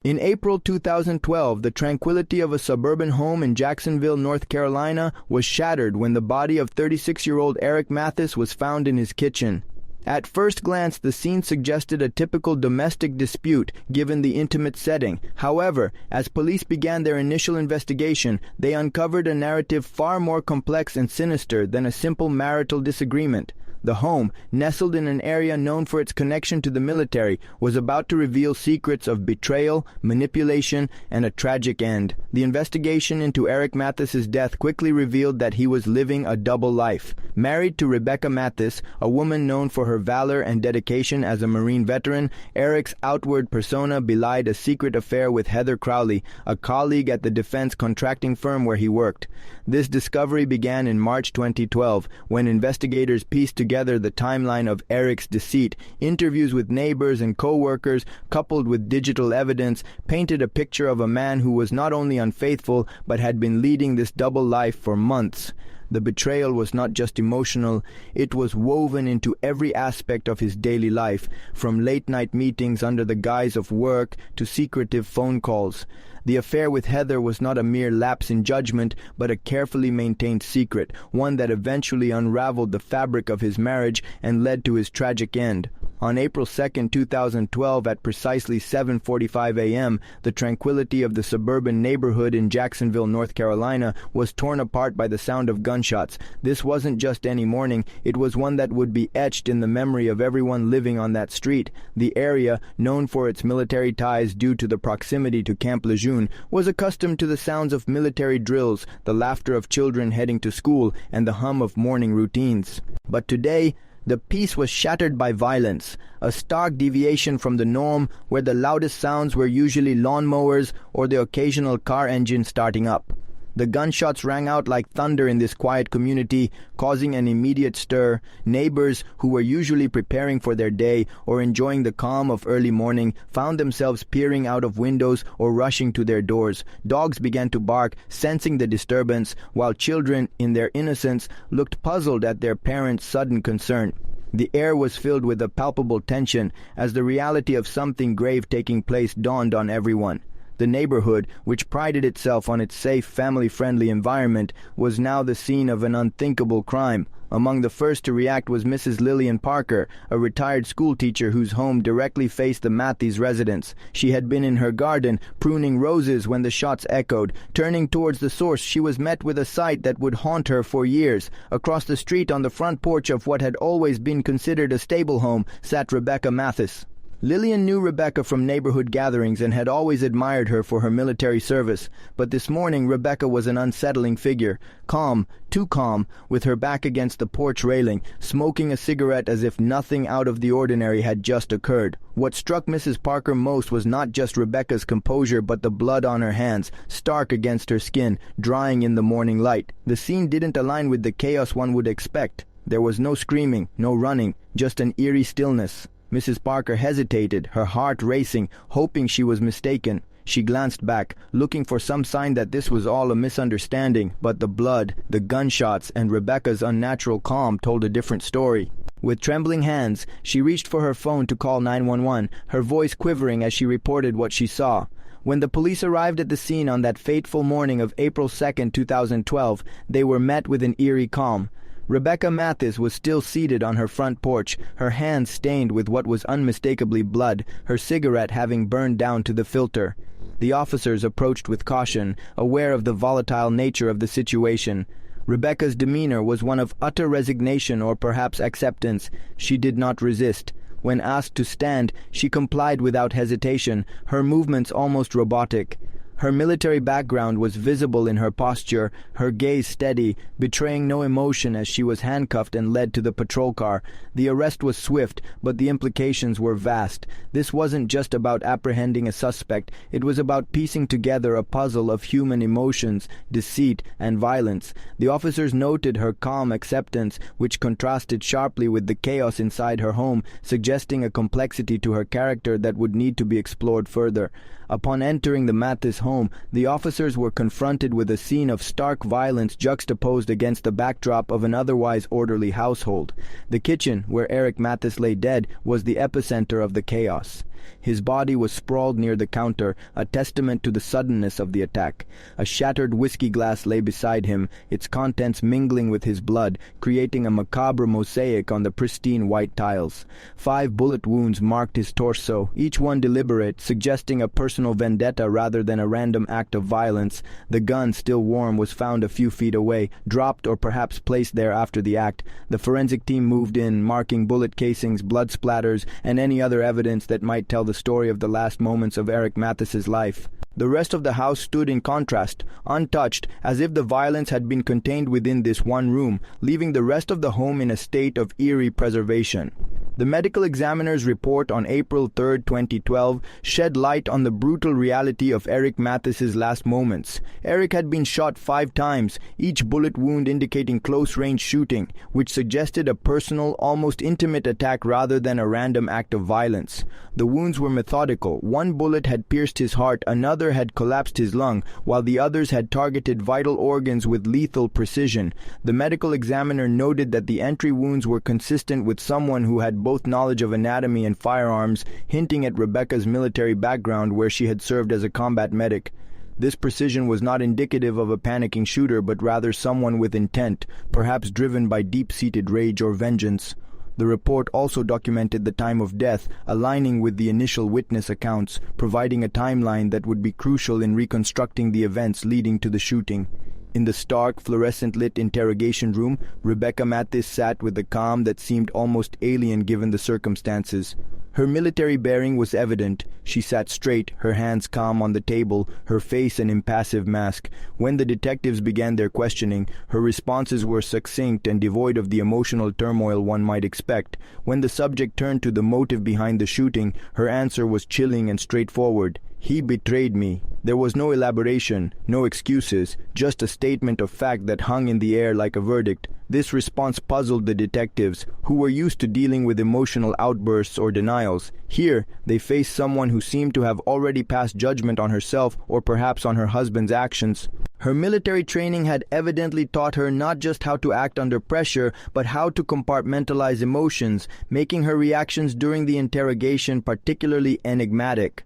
In April 2012, the tranquility of a suburban home in Jacksonville, North Carolina, was shattered when the body of 36-year-old Eric Mathis was found in his kitchen. At first glance, the scene suggested a typical domestic dispute, given the intimate setting. However, as police began their initial investigation, they uncovered a narrative far more complex and sinister than a simple marital disagreement. The home, nestled in an area known for its connection to the military, was about to reveal secrets of betrayal, manipulation, and a tragic end. The investigation into Eric Mathis's death quickly revealed that he was living a double life. Married to Rebecca Mathis, a woman known for her valor and dedication as a Marine veteran, Eric's outward persona belied a secret affair with Heather Crowley, a colleague at the defense contracting firm where he worked. This discovery began in March 2012, when investigators pieced together the timeline of Eric's deceit. Interviews with neighbors and co-workers, coupled with digital evidence, painted a picture of a man who was not only unfaithful, but had been leading this double life for months. The betrayal was not just emotional, it was woven into every aspect of his daily life, from late-night meetings under the guise of work to secretive phone calls. The affair with Heather was not a mere lapse in judgment, but a carefully maintained secret, one that eventually unraveled the fabric of his marriage and led to his tragic end. On April 2, 2012, at precisely 7:45 a.m., the tranquility of the suburban neighborhood in Jacksonville, North Carolina, was torn apart by the sound of gunshots. This wasn't just any morning, it was one that would be etched in the memory of everyone living on that street. The area, known for its military ties due to the proximity to Camp Lejeune, was accustomed to the sounds of military drills, the laughter of children heading to school, and the hum of morning routines. But today, the peace was shattered by violence, a stark deviation from the norm where the loudest sounds were usually lawnmowers or the occasional car engine starting up. The gunshots rang out like thunder in this quiet community, causing an immediate stir. Neighbors, who were usually preparing for their day or enjoying the calm of early morning, found themselves peering out of windows or rushing to their doors. Dogs began to bark, sensing the disturbance, while children, in their innocence, looked puzzled at their parents' sudden concern. The air was filled with a palpable tension as the reality of something grave taking place dawned on everyone. The neighborhood, which prided itself on its safe, family-friendly environment, was now the scene of an unthinkable crime. Among the first to react was Mrs. Lillian Parker, a retired schoolteacher whose home directly faced the Mathis residence. She had been in her garden, pruning roses when the shots echoed. Turning towards the source, she was met with a sight that would haunt her for years. Across the street, on the front porch of what had always been considered a stable home, sat Rebecca Mathis. Lillian knew Rebecca from neighborhood gatherings and had always admired her for her military service, but this morning Rebecca was an unsettling figure, calm, too calm, with her back against the porch railing, smoking a cigarette as if nothing out of the ordinary had just occurred. What struck Mrs. Parker most was not just Rebecca's composure, but the blood on her hands, stark against her skin, drying in the morning light. The scene didn't align with the chaos one would expect. There was no screaming, no running, just an eerie stillness. Mrs. Parker hesitated, her heart racing, hoping she was mistaken. She glanced back, looking for some sign that this was all a misunderstanding, but the blood, the gunshots, and Rebecca's unnatural calm told a different story. With trembling hands, she reached for her phone to call 911, her voice quivering as she reported what she saw. When the police arrived at the scene on that fateful morning of April 2, 2012, they were met with an eerie calm. Rebecca Mathis was still seated on her front porch, her hands stained with what was unmistakably blood, her cigarette having burned down to the filter. The officers approached with caution, aware of the volatile nature of the situation. Rebecca's demeanor was one of utter resignation or perhaps acceptance. She did not resist. When asked to stand, she complied without hesitation, her movements almost robotic. Her military background was visible in her posture, her gaze steady, betraying no emotion as she was handcuffed and led to the patrol car. The arrest was swift, but the implications were vast. This wasn't just about apprehending a suspect, it was about piecing together a puzzle of human emotions, deceit, and violence. The officers noted her calm acceptance, which contrasted sharply with the chaos inside her home, suggesting a complexity to her character that would need to be explored further. Upon entering the Mathis home, the officers were confronted with a scene of stark violence juxtaposed against the backdrop of an otherwise orderly household. The kitchen, where Eric Mathis lay dead, was the epicenter of the chaos. His body was sprawled near the counter, a testament to the suddenness of the attack. A shattered whiskey glass lay beside him, its contents mingling with his blood, creating a macabre mosaic on the pristine white tiles. 5 bullet wounds marked his torso, each one deliberate, suggesting a personal vendetta rather than a random act of violence. The gun, still warm, was found a few feet away, dropped or perhaps placed there after the act. The forensic team moved in, marking bullet casings, blood splatters, and any other evidence that might tell the story of the last moments of Eric Mathis's life. The rest of the house stood in contrast, untouched, as if the violence had been contained within this one room, leaving the rest of the home in a state of eerie preservation. The medical examiner's report on April 3, 2012, shed light on the brutal reality of Eric Mathis's last moments. Eric had been shot 5 times, each bullet wound indicating close-range shooting, which suggested a personal, almost intimate attack rather than a random act of violence. The wounds were methodical. One bullet had pierced his heart, another had collapsed his lung, while the others had targeted vital organs with lethal precision. The medical examiner noted that the entry wounds were consistent with someone who had both knowledge of anatomy and firearms, hinting at Rebecca's military background where she had served as a combat medic. This precision was not indicative of a panicking shooter, but rather someone with intent, perhaps driven by deep-seated rage or vengeance. The report also documented the time of death, aligning with the initial witness accounts, providing a timeline that would be crucial in reconstructing the events leading to the shooting. In the stark, fluorescent-lit interrogation room, Rebecca Mathis sat with a calm that seemed almost alien given the circumstances. Her military bearing was evident. She sat straight, her hands calm on the table, her face an impassive mask. When the detectives began their questioning, her responses were succinct and devoid of the emotional turmoil one might expect. When the subject turned to the motive behind the shooting, her answer was chilling and straightforward. "He betrayed me." There was no elaboration, no excuses, just a statement of fact that hung in the air like a verdict. This response puzzled the detectives, who were used to dealing with emotional outbursts or denials. Here, they faced someone who seemed to have already passed judgment on herself or perhaps on her husband's actions. Her military training had evidently taught her not just how to act under pressure, but how to compartmentalize emotions, making her reactions during the interrogation particularly enigmatic.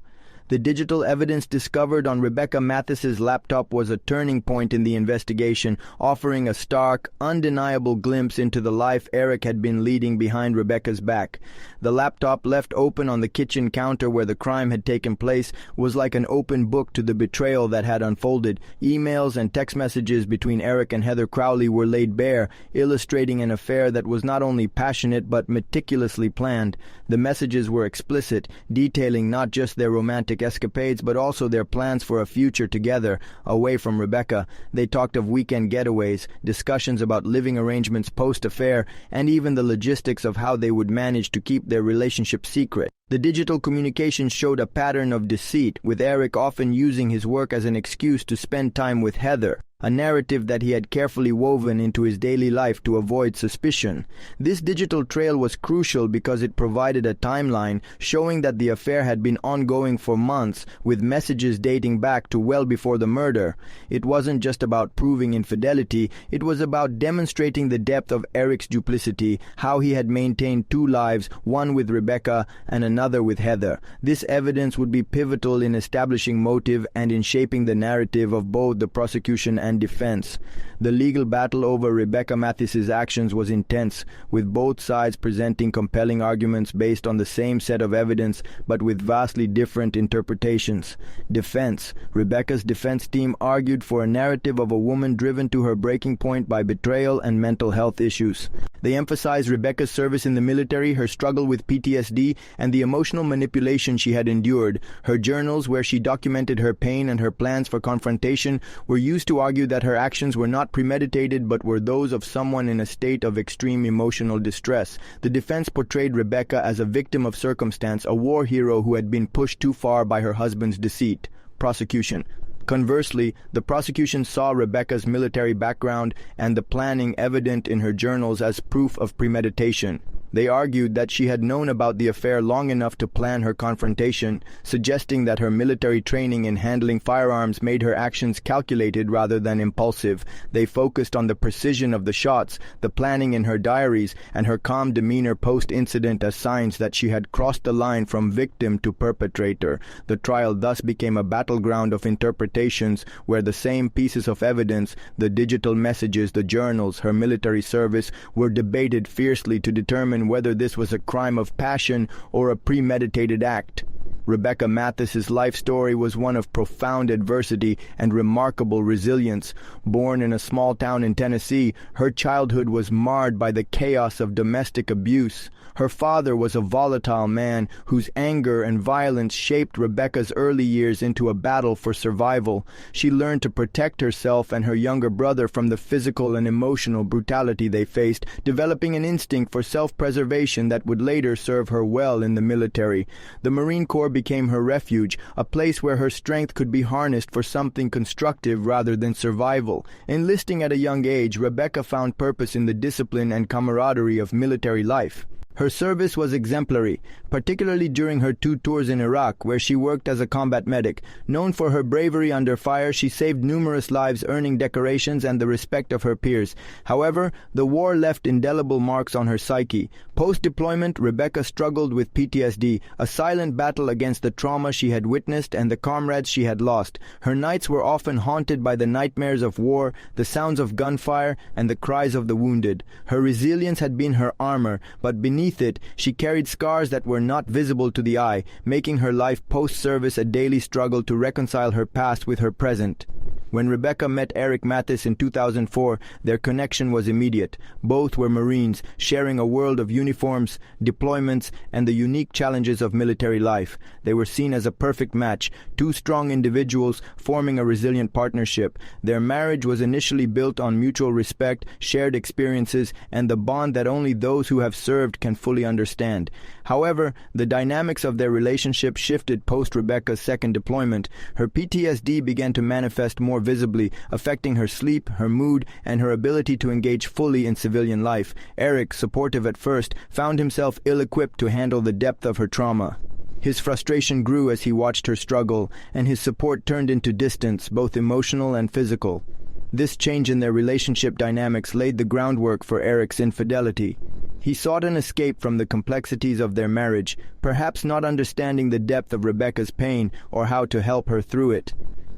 The digital evidence discovered on Rebecca Mathis's laptop was a turning point in the investigation, offering a stark, undeniable glimpse into the life Eric had been leading behind Rebecca's back. The laptop, left open on the kitchen counter where the crime had taken place, was like an open book to the betrayal that had unfolded. Emails and text messages between Eric and Heather Crowley were laid bare, illustrating an affair that was not only passionate but meticulously planned. The messages were explicit, detailing not just their romantic escapades but also their plans for a future together, away from Rebecca. They talked of weekend getaways, discussions about living arrangements post-affair, and even the logistics of how they would manage to keep their relationship secret. The digital communication showed a pattern of deceit, with Eric often using his work as an excuse to spend time with Heather, a narrative that he had carefully woven into his daily life to avoid suspicion. This digital trail was crucial because it provided a timeline showing that the affair had been ongoing for months, with messages dating back to well before the murder. It wasn't just about proving infidelity, it was about demonstrating the depth of Eric's duplicity, how he had maintained 2 lives, one with Rebecca and another with Heather. This evidence would be pivotal in establishing motive and in shaping the narrative of both the prosecution and defense. The legal battle over Rebecca Mathis's actions was intense, with both sides presenting compelling arguments based on the same set of evidence but with vastly different interpretations. Defense. Rebecca's defense team argued for a narrative of a woman driven to her breaking point by betrayal and mental health issues. They emphasized Rebecca's service in the military, her struggle with PTSD, and the emotional manipulation she had endured. Her journals, where she documented her pain and her plans for confrontation, were used to argue that her actions were not premeditated but were those of someone in a state of extreme emotional distress. The defense portrayed Rebecca as a victim of circumstance, a war hero who had been pushed too far by her husband's deceit. Prosecution. Conversely, the prosecution saw Rebecca's military background and the planning evident in her journals as proof of premeditation. They argued that she had known about the affair long enough to plan her confrontation, suggesting that her military training in handling firearms made her actions calculated rather than impulsive. They focused on the precision of the shots, the planning in her diaries, and her calm demeanor post-incident as signs that she had crossed the line from victim to perpetrator. The trial thus became a battleground of interpretations where the same pieces of evidence, the digital messages, the journals, her military service, were debated fiercely to determine whether this was a crime of passion or a premeditated act. Rebecca Mathis's life story was one of profound adversity and remarkable resilience. Born in a small town in Tennessee, her childhood was marred by the chaos of domestic abuse. Her father was a volatile man whose anger and violence shaped Rebecca's early years into a battle for survival. She learned to protect herself and her younger brother from the physical and emotional brutality they faced, developing an instinct for self-preservation that would later serve her well in the military. The Marine Corps became her refuge, a place where her strength could be harnessed for something constructive rather than survival. Enlisting at a young age, Rebecca found purpose in the discipline and camaraderie of military life. Her service was exemplary, particularly during her 2 tours in Iraq, where she worked as a combat medic. Known for her bravery under fire, she saved numerous lives, earning decorations and the respect of her peers. However, the war left indelible marks on her psyche. Post-deployment, Rebecca struggled with PTSD, a silent battle against the trauma she had witnessed and the comrades she had lost. Her nights were often haunted by the nightmares of war, the sounds of gunfire, and the cries of the wounded. Her resilience had been her armor, but beneath it, she carried scars that were not visible to the eye, making her life post-service a daily struggle to reconcile her past with her present. When Rebecca met Eric Mathis in 2004, their connection was immediate. Both were Marines, sharing a world of uniforms, deployments, and the unique challenges of military life. They were seen as a perfect match, 2 strong individuals forming a resilient partnership. Their marriage was initially built on mutual respect, shared experiences, and the bond that only those who have served can fully understand. However, the dynamics of their relationship shifted post-Rebecca's second deployment. Her PTSD began to manifest more visibly, affecting her sleep, her mood, and her ability to engage fully in civilian life. Eric, supportive at first, found himself ill-equipped to handle the depth of her trauma. His frustration grew as he watched her struggle, and his support turned into distance, both emotional and physical. This change in their relationship dynamics laid the groundwork for Eric's infidelity. He sought an escape from the complexities of their marriage, perhaps not understanding the depth of Rebecca's pain or how to help her through it.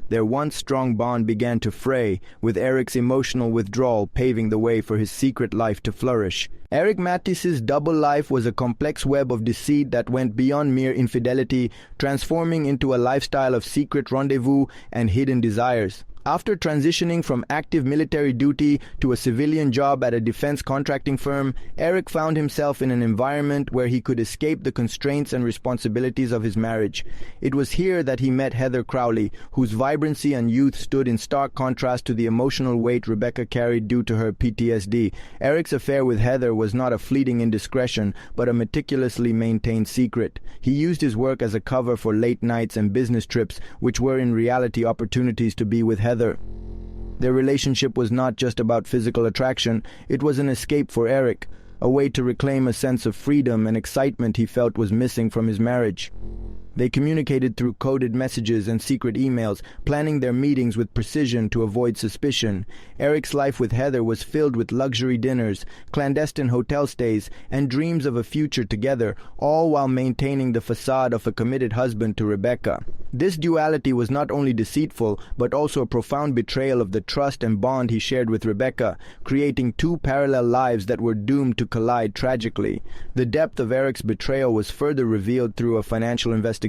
Their once strong bond began to fray, with Eric's emotional withdrawal paving the way for his secret life to flourish. Eric Mathis's double life was a complex web of deceit that went beyond mere infidelity, transforming into a lifestyle of secret rendezvous and hidden desires. After transitioning from active military duty to a civilian job at a defense contracting firm, Eric found himself in an environment where he could escape the constraints and responsibilities of his marriage. It was here that he met Heather Crowley, whose vibrancy and youth stood in stark contrast to the emotional weight Rebecca carried due to her PTSD. Eric's affair with Heather was not a fleeting indiscretion, but a meticulously maintained secret. He used his work as a cover for late nights and business trips, which were in reality opportunities to be with Heather. Their relationship was not just about physical attraction, it was an escape for Eric, a way to reclaim a sense of freedom and excitement he felt was missing from his marriage. They communicated through coded messages and secret emails, planning their meetings with precision to avoid suspicion. Eric's life with Heather was filled with luxury dinners, clandestine hotel stays, and dreams of a future together, all while maintaining the facade of a committed husband to Rebecca. This duality was not only deceitful, but also a profound betrayal of the trust and bond he shared with Rebecca, creating 2 parallel lives that were doomed to collide tragically. The depth of Eric's betrayal was further revealed through a financial investigation.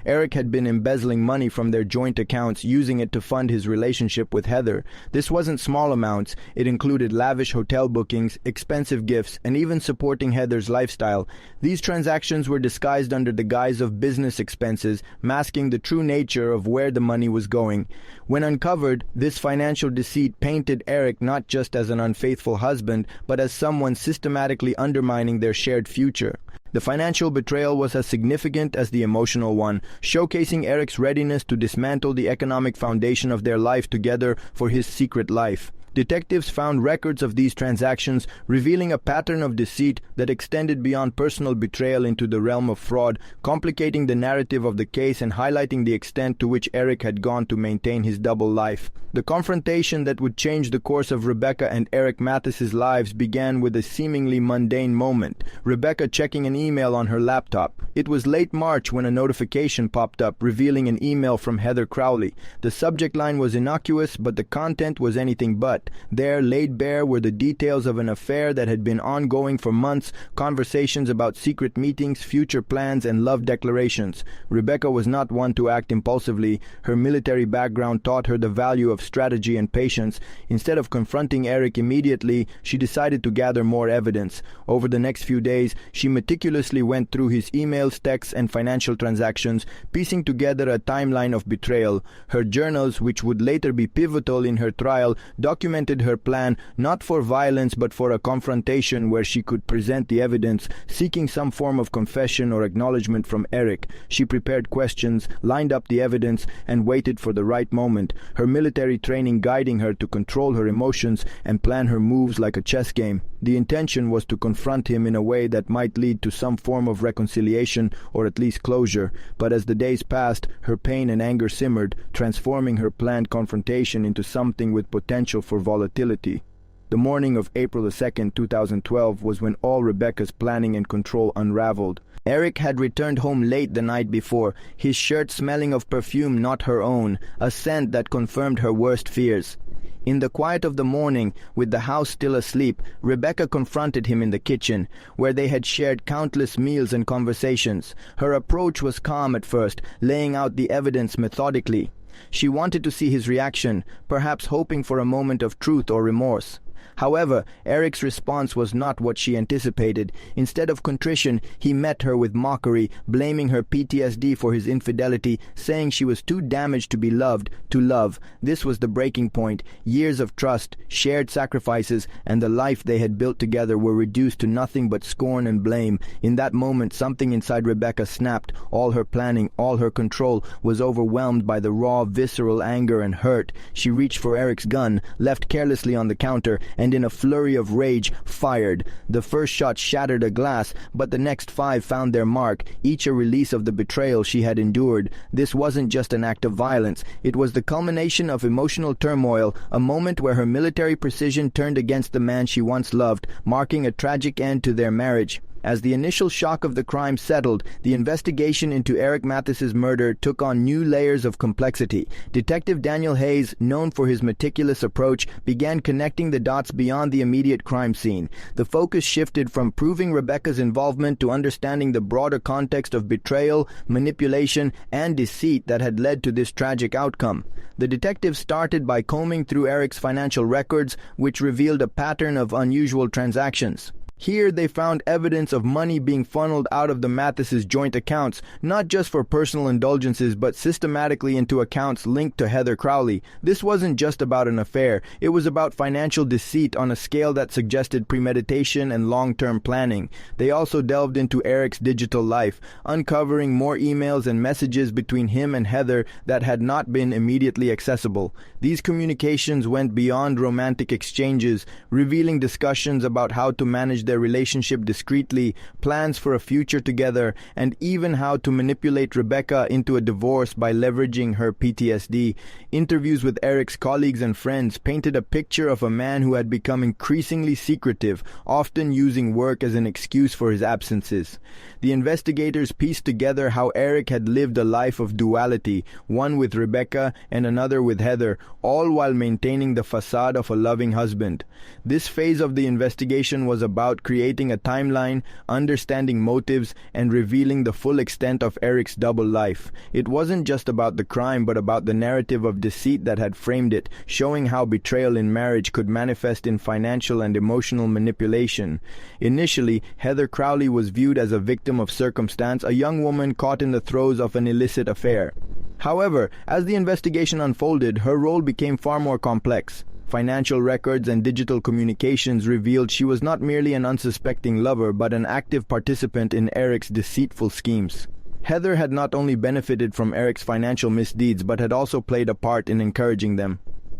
Eric had been embezzling money from their joint accounts, using it to fund his relationship with Heather. This wasn't small amounts. It included lavish hotel bookings, expensive gifts, and even supporting Heather's lifestyle. These transactions were disguised under the guise of business expenses, masking the true nature of where the money was going. When uncovered, this financial deceit painted Eric not just as an unfaithful husband, but as someone systematically undermining their shared future. The financial betrayal was as significant as the emotional one, showcasing Eric's readiness to dismantle the economic foundation of their life together for his secret life. Detectives found records of these transactions, revealing a pattern of deceit that extended beyond personal betrayal into the realm of fraud, complicating the narrative of the case and highlighting the extent to which Eric had gone to maintain his double life. The confrontation that would change the course of Rebecca and Eric Mathis's lives began with a seemingly mundane moment: Rebecca checking an email on her laptop. It was late March when a notification popped up revealing an email from Heather Crowley. The subject line was innocuous, but the content was anything but. There, laid bare, were the details of an affair that had been ongoing for months, conversations about secret meetings, future plans, and love declarations. Rebecca was not one to act impulsively. Her military background taught her the value of strategy and patience. Instead of confronting Eric immediately, she decided to gather more evidence. Over the next few days, she meticulously went through his emails, texts, and financial transactions, piecing together a timeline of betrayal. Her journals, which would later be pivotal in her trial, documented her plan not for violence but for a confrontation where she could present the evidence, seeking some form of confession or acknowledgement from Eric. She prepared questions, lined up the evidence, and waited for the right moment, her military training guiding her to control her emotions and plan her moves like a chess game. The intention was to confront him in a way that might lead to some form of reconciliation or at least closure, but as the days passed, her pain and anger simmered, transforming her planned confrontation into something with potential for volatility. The morning of April 2nd, 2012 was when all Rebecca's planning and control unraveled. Eric had returned home late the night before, his shirt smelling of perfume not her own, a scent that confirmed her worst fears. In the quiet of the morning, with the house still asleep, Rebecca confronted him in the kitchen, where they had shared countless meals and conversations. Her approach was calm at first, laying out the evidence methodically. She wanted to see his reaction, perhaps hoping for a moment of truth or remorse. However, Eric's response was not what she anticipated. Instead of contrition, he met her with mockery, blaming her PTSD for his infidelity, saying she was too damaged to be loved, to love. This was the breaking point. Years of trust, shared sacrifices, and the life they had built together were reduced to nothing but scorn and blame. In that moment, something inside Rebecca snapped. All her planning, all her control, was overwhelmed by the raw, visceral anger and hurt. She reached for Eric's gun, left carelessly on the counter, and in a flurry of rage, fired. The first shot shattered a glass, but the next 5 found their mark, each a release of the betrayal she had endured. This wasn't just an act of violence. It was the culmination of emotional turmoil, a moment where her military precision turned against the man she once loved, marking a tragic end to their marriage. As the initial shock of the crime settled, the investigation into Eric Mathis's murder took on new layers of complexity. Detective Daniel Hayes, known for his meticulous approach, began connecting the dots beyond the immediate crime scene. The focus shifted from proving Rebecca's involvement to understanding the broader context of betrayal, manipulation, and deceit that had led to this tragic outcome. The detective started by combing through Eric's financial records, which revealed a pattern of unusual transactions. Here they found evidence of money being funneled out of the Mathis's joint accounts, not just for personal indulgences but systematically into accounts linked to Heather Crowley. This wasn't just about an affair, it was about financial deceit on a scale that suggested premeditation and long-term planning. They also delved into Eric's digital life, uncovering more emails and messages between him and Heather that had not been immediately accessible. These communications went beyond romantic exchanges, revealing discussions about how to manage their relationship discreetly, plans for a future together, and even how to manipulate Rebecca into a divorce by leveraging her PTSD. Interviews with Eric's colleagues and friends painted a picture of a man who had become increasingly secretive, often using work as an excuse for his absences. The investigators pieced together how Eric had lived a life of duality, one with Rebecca and another with Heather, all while maintaining the facade of a loving husband. This phase of the investigation was about creating a timeline, understanding motives, and revealing the full extent of Eric's double life. It wasn't just about the crime but about the narrative of deceit that had framed it, showing how betrayal in marriage could manifest in financial and emotional manipulation. Initially, Heather Crowley was viewed as a victim of circumstance, a young woman caught in the throes of an illicit affair. However, as the investigation unfolded, her role became far more complex. Financial records and digital communications revealed she was not merely an unsuspecting lover but an active participant in Eric's deceitful schemes. Heather had not only benefited from Eric's financial misdeeds but had also played a part in encouraging them.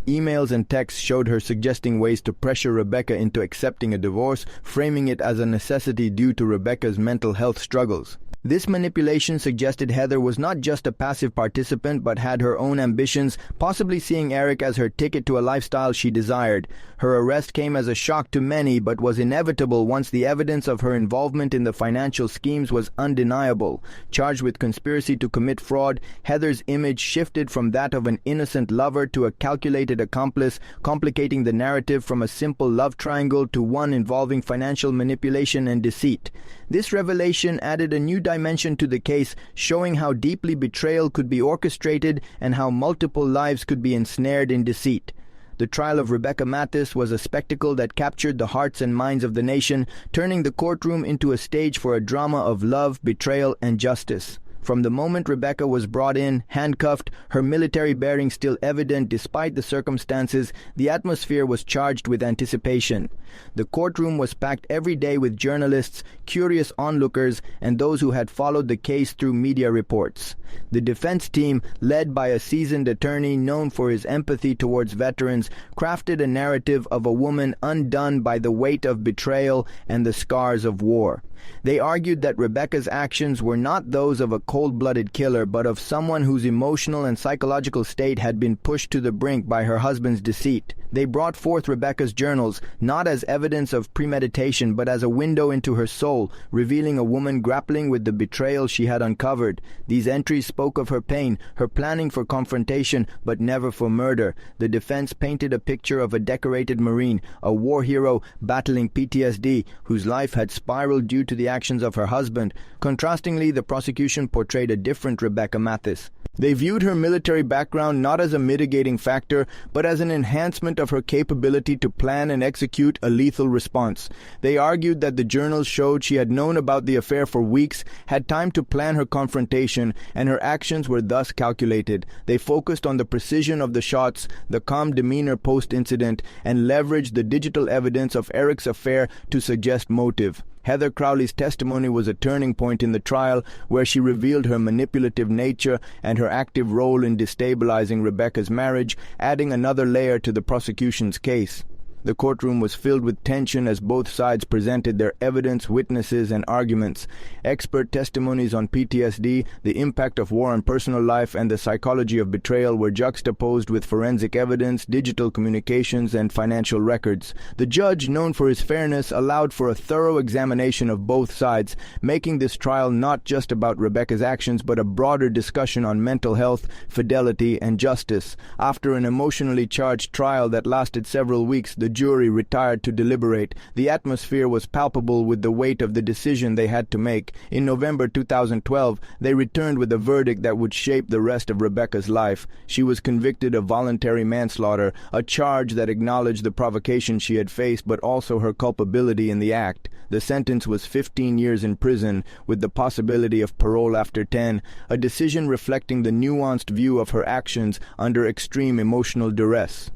Emails and texts showed her suggesting ways to pressure Rebecca into accepting a divorce, framing it as a necessity due to Rebecca's mental health struggles. This manipulation suggested Heather was not just a passive participant but had her own ambitions, possibly seeing Eric as her ticket to a lifestyle she desired. Her arrest came as a shock to many but was inevitable once the evidence of her involvement in the financial schemes was undeniable. Charged with conspiracy to commit fraud, Heather's image shifted from that of an innocent lover to a calculated accomplice, complicating the narrative from a simple love triangle to one involving financial manipulation and deceit. This revelation added a new dimension to the case, showing how deeply betrayal could be orchestrated and how multiple lives could be ensnared in deceit. The trial of Rebecca Mathis was a spectacle that captured the hearts and minds of the nation, turning the courtroom into a stage for a drama of love, betrayal, and justice. From the moment Rebecca was brought in, handcuffed, her military bearing still evident despite the circumstances, the atmosphere was charged with anticipation. The courtroom was packed every day with journalists, curious onlookers, and those who had followed the case through media reports. The defense team, led by a seasoned attorney known for his empathy towards veterans, crafted a narrative of a woman undone by the weight of betrayal and the scars of war. They argued that Rebecca's actions were not those of a cold-blooded killer, but of someone whose emotional and psychological state had been pushed to the brink by her husband's deceit. They brought forth Rebecca's journals, not as evidence of premeditation, but as a window into her soul, revealing a woman grappling with the betrayal she had uncovered. These entries spoke of her pain, her planning for confrontation, but never for murder. The defense painted a picture of a decorated Marine, a war hero battling PTSD, whose life had spiraled due to the actions of her husband. Contrastingly, the prosecution portrayed a different Rebecca Mathis. They viewed her military background not as a mitigating factor, but as an enhancement of her capability to plan and execute a lethal response. They argued that the journals showed she had known about the affair for weeks, had time to plan her confrontation, and her actions were thus calculated. They focused on the precision of the shots, the calm demeanor post-incident, and leveraged the digital evidence of Eric's affair to suggest motive. Heather Crowley's testimony was a turning point in the trial, where she revealed her manipulative nature and her active role in destabilizing Rebecca's marriage, adding another layer to the prosecution's case. The courtroom was filled with tension as both sides presented their evidence, witnesses, and arguments. Expert testimonies on PTSD, the impact of war on personal life, and the psychology of betrayal were juxtaposed with forensic evidence, digital communications, and financial records. The judge, known for his fairness, allowed for a thorough examination of both sides, making this trial not just about Rebecca's actions, but a broader discussion on mental health, fidelity, and justice. After an emotionally charged trial that lasted several weeks, the jury retired to deliberate. The atmosphere was palpable with the weight of the decision they had to make. In November 2012, they returned with a verdict that would shape the rest of Rebecca's life. She was convicted of voluntary manslaughter, a charge that acknowledged the provocation she had faced but also her culpability in the act. The sentence was 15 years in prison, with the possibility of parole after 10, a decision reflecting the nuanced view of her actions under extreme emotional duress.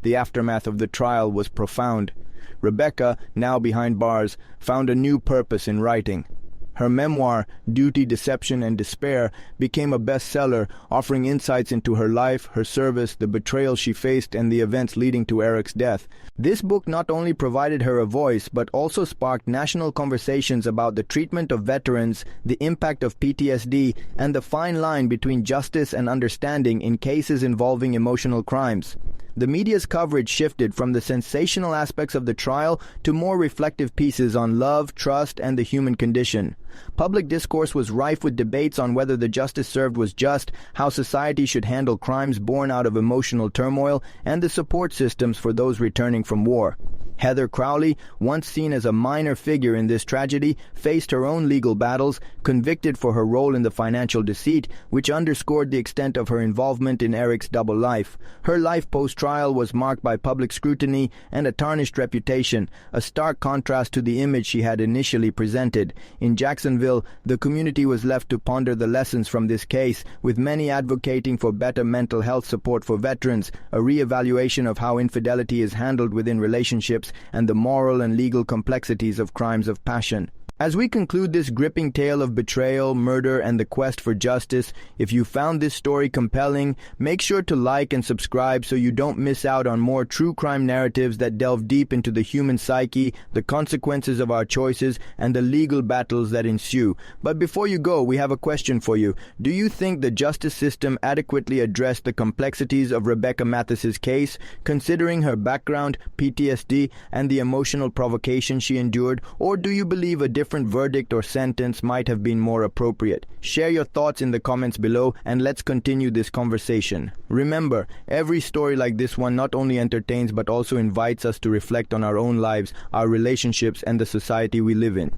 The aftermath of the trial was profound. Rebecca, now behind bars, found a new purpose in writing. Her memoir, Duty, Deception, and Despair, became a bestseller, offering insights into her life, her service, the betrayal she faced, and the events leading to Eric's death. This book not only provided her a voice, but also sparked national conversations about the treatment of veterans, the impact of PTSD, and the fine line between justice and understanding in cases involving emotional crimes. The media's coverage shifted from the sensational aspects of the trial to more reflective pieces on love, trust, and the human condition. Public discourse was rife with debates on whether the justice served was just, how society should handle crimes born out of emotional turmoil, and the support systems for those returning from war. Heather Crowley, once seen as a minor figure in this tragedy, faced her own legal battles, convicted for her role in the financial deceit, which underscored the extent of her involvement in Eric's double life. Her life post-trial was marked by public scrutiny and a tarnished reputation, a stark contrast to the image she had initially presented. In Jacksonville, the community was left to ponder the lessons from this case, with many advocating for better mental health support for veterans, a re-evaluation of how infidelity is handled within relationships, and the moral and legal complexities of crimes of passion. As we conclude this gripping tale of betrayal, murder, and the quest for justice, if you found this story compelling, make sure to like and subscribe so you don't miss out on more true crime narratives that delve deep into the human psyche, the consequences of our choices, and the legal battles that ensue. But before you go, we have a question for you. Do you think the justice system adequately addressed the complexities of Rebecca Mathis's case, considering her background, PTSD, and the emotional provocation she endured, or do you believe a different verdict or sentence might have been more appropriate? Share your thoughts in the comments below and let's continue this conversation. Remember, every story like this one not only entertains but also invites us to reflect on our own lives, our relationships, and the society we live in.